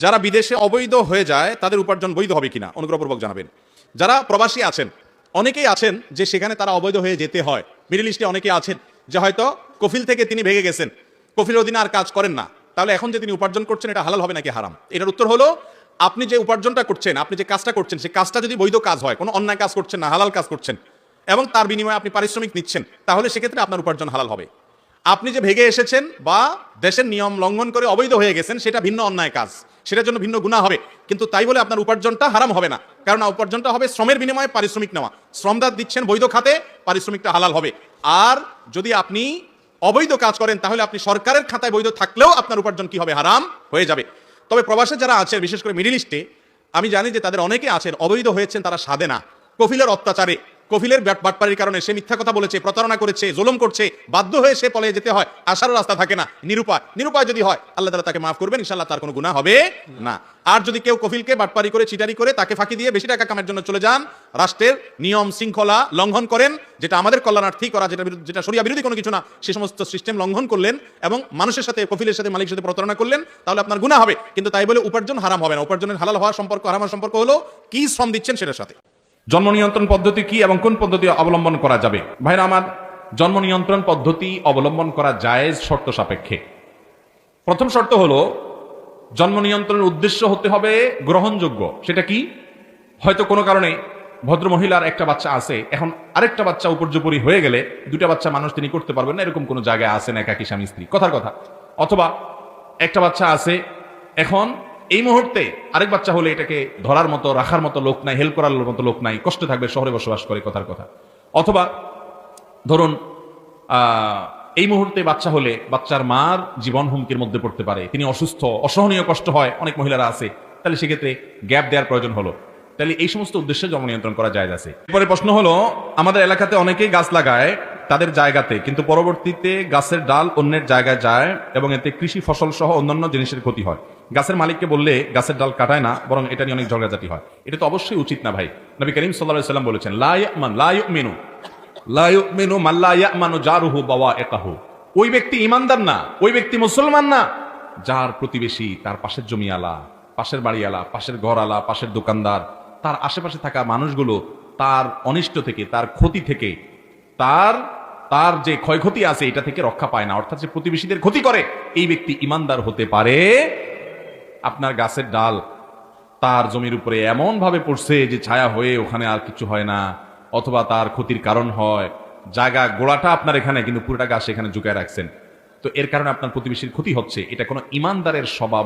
যারা বিদেশে অবৈধ হয়ে যায় তাদের উপার্জন বৈধ হবে কিনা অনুগ্রহপূর্বক জানাবেন। যারা প্রবাসী আছেন, অনেকেই আছেন যে সেখানে তারা অবৈধ হয়ে যেতে হয়। মিডল ইস্টে অনেকেই আছেন যে হয়তো কফিল থেকে তিনি ভেগে গেছেন, কফিলের অধীনে আর কাজ করেন না, তাহলে এখন যে তিনি উপার্জন করছেন এটা হালাল হবে নাকি হারাম? এটার উত্তর হলো, আপনি যে উপার্জনটা করছেন, আপনি যে কাজটা করছেন, সেই কাজটা যদি বৈধ কাজ হয়, কোনো অন্যায় কাজ করছেন না, হালাল কাজ করছেন এবং তার বিনিময়ে আপনি পারিশ্রমিক নিচ্ছেন, তাহলে সেক্ষেত্রে আপনার উপার্জন হালাল হবে। আপনি যে ভেগে এসেছেন বা দেশের নিয়ম লঙ্ঘন করে অবৈধ হয়ে গেছেন, সেটা ভিন্ন অন্যায় কাজ, সেটার জন্য ভিন্ন গুনাহ হবে, কিন্তু তাই বলে আপনার উপার্জনটা হারাম হবে না, কারণ উপার্জনটা হবে শ্রমের বিনিময়ে পারিশ্রমিক নেওয়া। শ্রমটা দিচ্ছেন বৈধ খাতে, পারিশ্রমিকটা হালাল হবে। আর যদি আপনি অবৈধ কাজ করেন তাহলে আপনি সরকারের খাতায় বৈধ থাকলেও আপনার উপার্জন কি হবে? হারাম হয়ে যাবে। তবে প্রবাসে যারা আছেন, বিশেষ করে মিডল ইস্টে, আমি জানি যে তাদের অনেকে আছেন অবৈধ হয়েছেন তারা সাধে না, কফিলের অত্যাচারে, কফিলের বাটপাড়ির কারণে সে মিথ্যা কথা বলেছে, প্রতারণা করেছে, জুলুম করছে, বাধ্য হয়ে সে পলায়ে যেতে হয়, আসারও রাস্তা থাকে না, নিরুপায় যদি হয় আল্লাহ তাআলা তাকে মাফ করবেন, ইনশাআল্লাহ তার কোনো গুনাহ হবে না। আর যদি কেউ কফিলকে বাটপাড়ি করে, চিটারি করে, তাকে ফাঁকি দিয়ে বেশি টাকা কামানোর জন্য চলে যান, রাষ্ট্রের নিয়ম শৃঙ্খলা লঙ্ঘন করেন, যেটা আমাদের কল্যাণার্থী করা, যেটা শরিয়া বিরোধী কোনো কিছু না, সে সমস্ত সিস্টেম লঙ্ঘন করলেন এবং মানুষের সাথে, কফিলের সাথে, মালিকের সাথে প্রতারণা করলেন, তাহলে আপনার গুনাহ হবে, কিন্তু তাই বলে উপার্জন হারাম হবে না। উপার্জনের হালাল হওয়ার সম্পর্ক, হারাম হওয়ার সম্পর্ক হলো কি শ্রম দিচ্ছেন সেটার সাথে। জন্ম নিয়ন্ত্রণ পদ্ধতি কি এবং কোন পদ্ধতি অবলম্বন করা যাবে? ভাইরা আমার, জন্ম নিয়ন্ত্রণ পদ্ধতি অবলম্বন করা জায়েজ শর্ত সাপেক্ষে। প্রথম শর্ত হলো, জন্ম নিয়ন্ত্রণের উদ্দেশ্য হতে হবে গ্রহণযোগ্য। সেটা কি? হয়তো কোনো কারণে ভদ্র মহিলার একটা বাচ্চা আছে, এখন আরেকটা বাচ্চা উপর্যুপরি হয়ে গেলে দুটা বাচ্চা মানুষ তিনি করতে পারবেন না, এরকম কোনো জায়গায় আছেন একাকী স্বামী স্ত্রী, কথার কথা। অথবা একটা বাচ্চা আছে, এখন এই মুহূর্তে আরেক বাচ্চা হলে এটাকে ধরার মতো, রাখার মতো লোক নাই, হেল্প করার মতো লোক নাই, কষ্ট থাকবে, শহরে বসবাস করে, কথার কথা। অথবা ধরুন এই মুহূর্তে বাচ্চা হলে বাচ্চার মার জীবন হুমকির মধ্যে পড়তে পারে, তিনি অসুস্থ, অসহনীয় কষ্ট হয়, অনেক মহিলারা আছে, তাহলে সেক্ষেত্রে গ্যাপ দেওয়ার প্রয়োজন হলো, তাহলে এই সমস্ত উদ্দেশ্যে জন্ম নিয়ন্ত্রণ করা যায় আছে। এরপরে প্রশ্ন হলো, আমাদের এলাকাতে অনেকেই গাছ লাগায় তাদের জায়গাতে, কিন্তু পরবর্তীতে গাছের ডাল অন্যের জায়গায় যায় এবং এতে কৃষি ফসল সহ অন্যান্য জিনিসের ক্ষতি হয়। গাছের মালিককে বললে গাছের ডাল কাটায় না, বরং এটা নিয়ে অনেক ঝগড়াঝাটি হয়। এটা তো অবশ্যই উচিত না ভাই। নবী করিম সাল্লাল্লাহু আলাইহি ওয়াসাল্লাম বলেছেন, লা ইউমিনু মান লা ইয়ামানু জারুহু বাওয়াইকাহু। ওই ব্যক্তি ঈমানদার না, ওই ব্যক্তি মুসলমান না যার প্রতিবেশী, তার পাশের জমিওয়ালা, পাশের বাড়িওয়ালা, পাশের ঘরওয়ালা, পাশের দোকানদার, তার আশেপাশে থাকা মানুষগুলো তার অনিষ্ট থেকে, তার ক্ষতি থেকে, তার যে ক্ষয়ক্ষতি আছে এটা থেকে রক্ষা পায় না, অর্থাৎ যে প্রতিবেশীদের ক্ষতি করে, এই ব্যক্তি ঈমানদার হতে পারে। আপনার গাছের ডাল তার জমির উপরে এমন ভাবে পড়ছে যে ছায়া হয়ে ওখানে আর কিছু হয় না, অথবা তার ক্ষতির কারণ হয়, জায়গা গোড়াটা আপনার এখানে কিন্তু পুরোটা গাছ এখানে ঝুঁকায় রাখছেন, তো এর কারণে আপনার প্রতিবেশীর ক্ষতি হচ্ছে, এটা কোনো ঈমানদারের স্বভাব